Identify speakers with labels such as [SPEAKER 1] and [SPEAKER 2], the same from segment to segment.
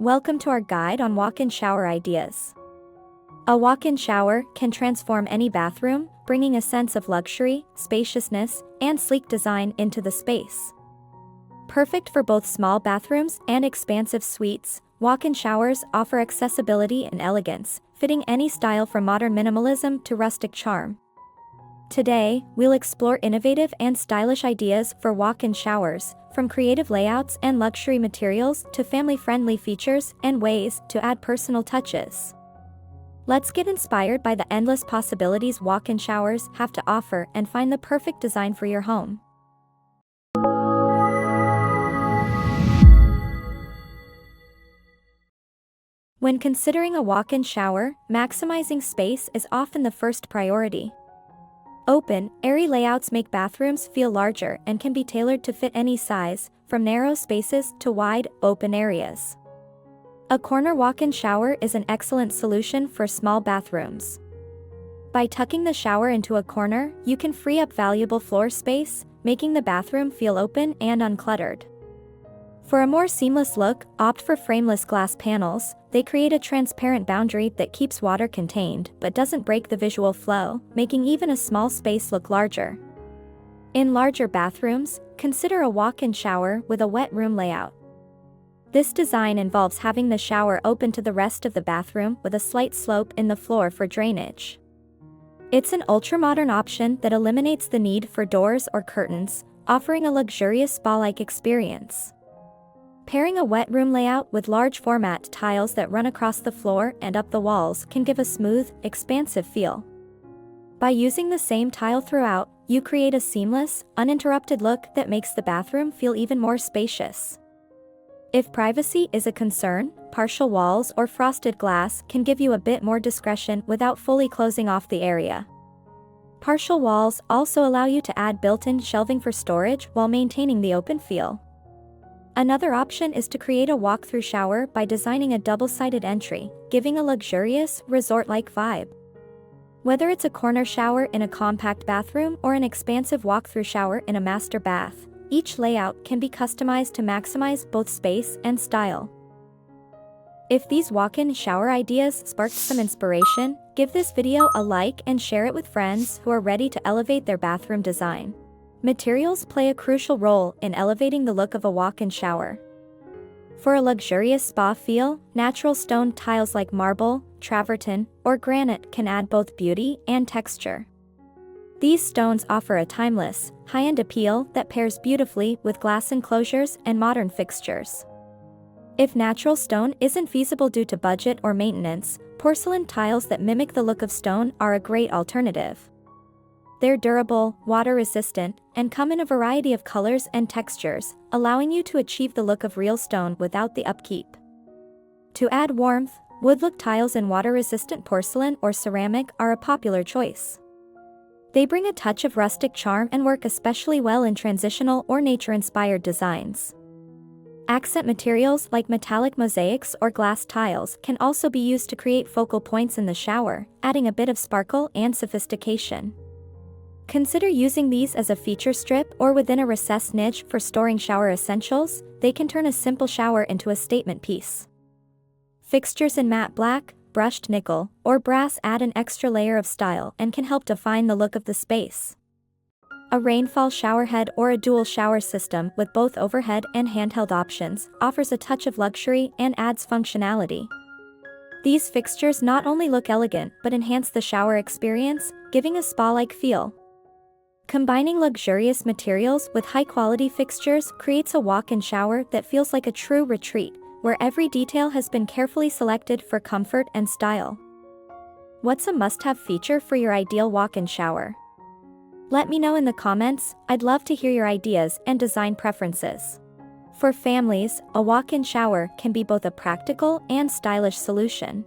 [SPEAKER 1] Welcome to our guide on walk-in shower ideas. A walk-in shower can transform any bathroom, bringing a sense of luxury, spaciousness, and sleek design into the space. Perfect for both small bathrooms and expansive suites, walk-in showers offer accessibility and elegance, fitting any style from modern minimalism to rustic charm. Today, we'll explore innovative and stylish ideas for walk-in showers, from creative layouts and luxury materials to family-friendly features and ways to add personal touches. Let's get inspired by the endless possibilities walk-in showers have to offer and find the perfect design for your home. When considering a walk-in shower, maximizing space is often the first priority. Open, airy layouts make bathrooms feel larger and can be tailored to fit any size, from narrow spaces to wide, open areas. A corner walk-in shower is an excellent solution for small bathrooms. By tucking the shower into a corner, you can free up valuable floor space, making the bathroom feel open and uncluttered. For a more seamless look, opt for frameless glass panels. They create a transparent boundary that keeps water contained but doesn't break the visual flow, making even a small space look larger. In larger bathrooms, consider a walk-in shower with a wet room layout. This design involves having the shower open to the rest of the bathroom with a slight slope in the floor for drainage. It's an ultra-modern option that eliminates the need for doors or curtains, offering a luxurious spa-like experience. Pairing a wet room layout with large format tiles that run across the floor and up the walls can give a smooth, expansive feel. By using the same tile throughout, you create a seamless, uninterrupted look that makes the bathroom feel even more spacious. If privacy is a concern, partial walls or frosted glass can give you a bit more discretion without fully closing off the area. Partial walls also allow you to add built-in shelving for storage while maintaining the open feel. Another option is to create a walk-through shower by designing a double-sided entry, giving a luxurious, resort-like vibe. Whether it's a corner shower in a compact bathroom or an expansive walk-through shower in a master bath, each layout can be customized to maximize both space and style. If these walk-in shower ideas sparked some inspiration, give this video a like and share it with friends who are ready to elevate their bathroom design. Materials play a crucial role in elevating the look of a walk-in shower. For a luxurious spa feel, natural stone tiles like marble, travertine, or granite can add both beauty and texture. These stones offer a timeless, high-end appeal that pairs beautifully with glass enclosures and modern fixtures. If natural stone isn't feasible due to budget or maintenance, porcelain tiles that mimic the look of stone are a great alternative. They're durable, water-resistant, and come in a variety of colors and textures, allowing you to achieve the look of real stone without the upkeep. To add warmth, wood-look tiles in water-resistant porcelain or ceramic are a popular choice. They bring a touch of rustic charm and work especially well in transitional or nature-inspired designs. Accent materials like metallic mosaics or glass tiles can also be used to create focal points in the shower, adding a bit of sparkle and sophistication. Consider using these as a feature strip or within a recessed niche for storing shower essentials. They can turn a simple shower into a statement piece. Fixtures in matte black, brushed nickel, or brass add an extra layer of style and can help define the look of the space. A rainfall showerhead or a dual shower system with both overhead and handheld options offers a touch of luxury and adds functionality. These fixtures not only look elegant but enhance the shower experience, giving a spa-like feel. Combining luxurious materials with high-quality fixtures creates a walk-in shower that feels like a true retreat, where every detail has been carefully selected for comfort and style. What's a must-have feature for your ideal walk-in shower? Let me know in the comments. I'd love to hear your ideas and design preferences. For families, a walk-in shower can be both a practical and stylish solution.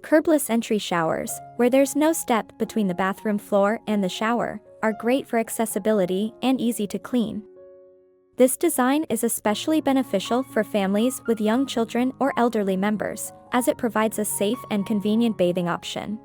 [SPEAKER 1] Curbless entry showers, where there's no step between the bathroom floor and the shower, are great for accessibility and easy to clean. This design is especially beneficial for families with young children or elderly members, as it provides a safe and convenient bathing option.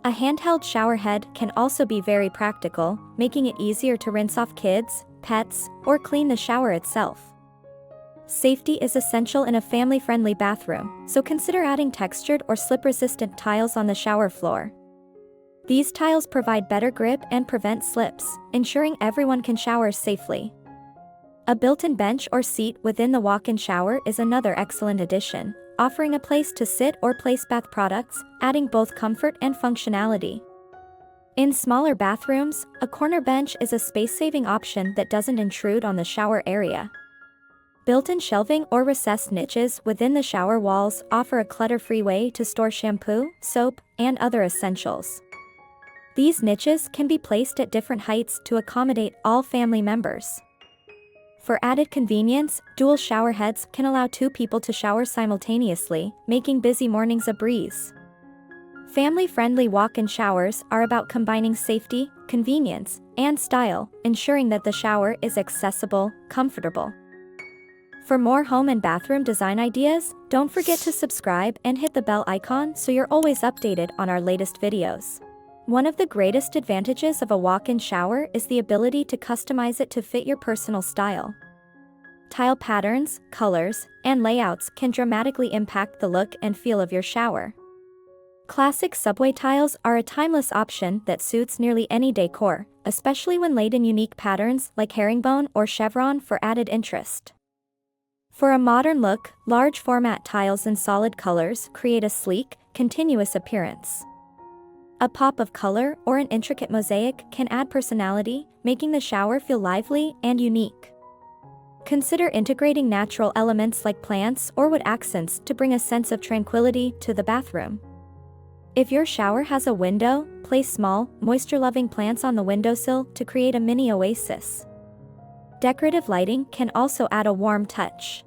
[SPEAKER 1] A handheld shower head can also be very practical, making it easier to rinse off kids, pets, or clean the shower itself. Safety is essential in a family-friendly bathroom, so consider adding textured or slip-resistant tiles on the shower floor. These tiles provide better grip and prevent slips, ensuring everyone can shower safely. A built-in bench or seat within the walk-in shower is another excellent addition, offering a place to sit or place bath products, adding both comfort and functionality. In smaller bathrooms, a corner bench is a space-saving option that doesn't intrude on the shower area. Built-in shelving or recessed niches within the shower walls offer a clutter-free way to store shampoo, soap, and other essentials. These niches can be placed at different heights to accommodate all family members. For added convenience, dual shower heads can allow 2 people to shower simultaneously, making busy mornings a breeze. Family-friendly walk-in showers are about combining safety, convenience, and style, ensuring that the shower is accessible, comfortable. For more home and bathroom design ideas, don't forget to subscribe and hit the bell icon so you're always updated on our latest videos. One of the greatest advantages of a walk-in shower is the ability to customize it to fit your personal style. Tile patterns, colors, and layouts can dramatically impact the look and feel of your shower. Classic subway tiles are a timeless option that suits nearly any decor, especially when laid in unique patterns like herringbone or chevron for added interest. For a modern look, large format tiles in solid colors create a sleek, continuous appearance. A pop of color or an intricate mosaic can add personality, making the shower feel lively and unique. Consider integrating natural elements like plants or wood accents to bring a sense of tranquility to the bathroom. If your shower has a window, place small, moisture-loving plants on the windowsill to create a mini oasis. Decorative lighting can also add a warm touch.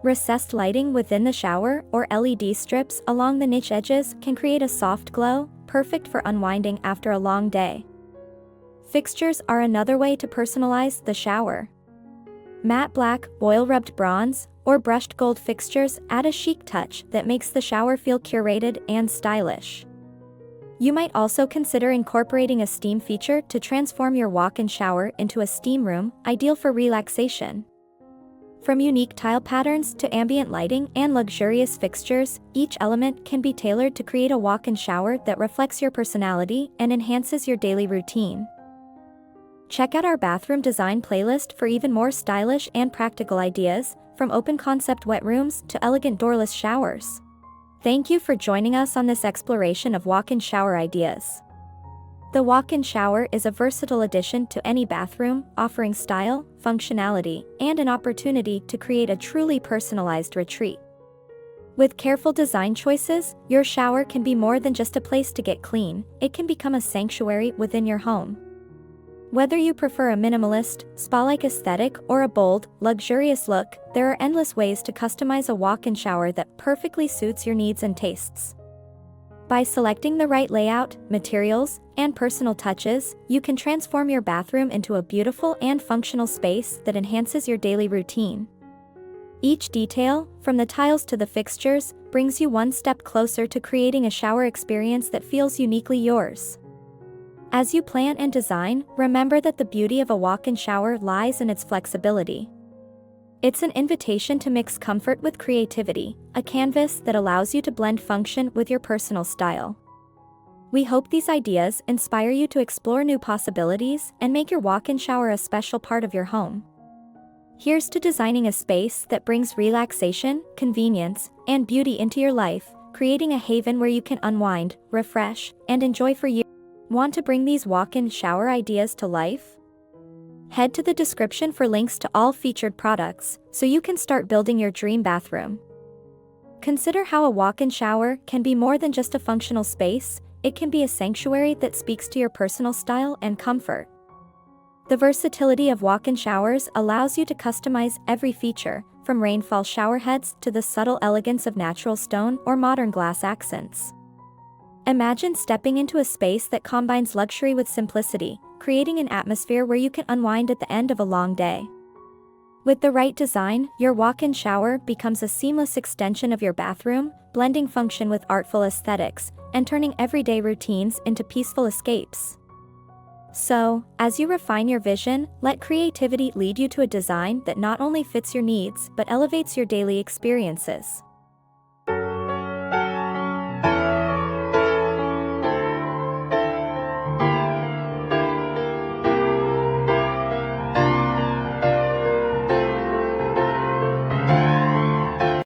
[SPEAKER 1] Recessed lighting within the shower or LED strips along the niche edges can create a soft glow, perfect for unwinding after a long day. Fixtures are another way to personalize the shower. Matte black, oil-rubbed bronze, or brushed gold fixtures add a chic touch that makes the shower feel curated and stylish. You might also consider incorporating a steam feature to transform your walk-in shower into a steam room, ideal for relaxation. From unique tile patterns to ambient lighting and luxurious fixtures, each element can be tailored to create a walk-in shower that reflects your personality and enhances your daily routine. Check out our bathroom design playlist for even more stylish and practical ideas, from open-concept wet rooms to elegant doorless showers. Thank you for joining us on this exploration of walk-in shower ideas. The walk-in shower is a versatile addition to any bathroom, offering style, functionality, and an opportunity to create a truly personalized retreat. With careful design choices, your shower can be more than just a place to get clean, it can become a sanctuary within your home. Whether you prefer a minimalist, spa-like aesthetic or a bold, luxurious look, there are endless ways to customize a walk-in shower that perfectly suits your needs and tastes. By selecting the right layout, materials, and personal touches, you can transform your bathroom into a beautiful and functional space that enhances your daily routine. Each detail, from the tiles to the fixtures, brings you one step closer to creating a shower experience that feels uniquely yours. As you plan and design, remember that the beauty of a walk-in shower lies in its flexibility. It's an invitation to mix comfort with creativity, a canvas that allows you to blend function with your personal style. We hope these ideas inspire you to explore new possibilities and make your walk-in shower a special part of your home. Here's to designing a space that brings relaxation, convenience, and beauty into your life, creating a haven where you can unwind, refresh, and enjoy for years. Want to bring these walk-in shower ideas to life? Head to the description for links to all featured products, so you can start building your dream bathroom. Consider how a walk-in shower can be more than just a functional space, it can be a sanctuary that speaks to your personal style and comfort. The versatility of walk-in showers allows you to customize every feature, from rainfall shower heads to the subtle elegance of natural stone or modern glass accents. Imagine stepping into a space that combines luxury with simplicity, creating an atmosphere where you can unwind at the end of a long day. With the right design, your walk-in shower becomes a seamless extension of your bathroom, blending function with artful aesthetics, and turning everyday routines into peaceful escapes. So, as you refine your vision, let creativity lead you to a design that not only fits your needs but elevates your daily experiences.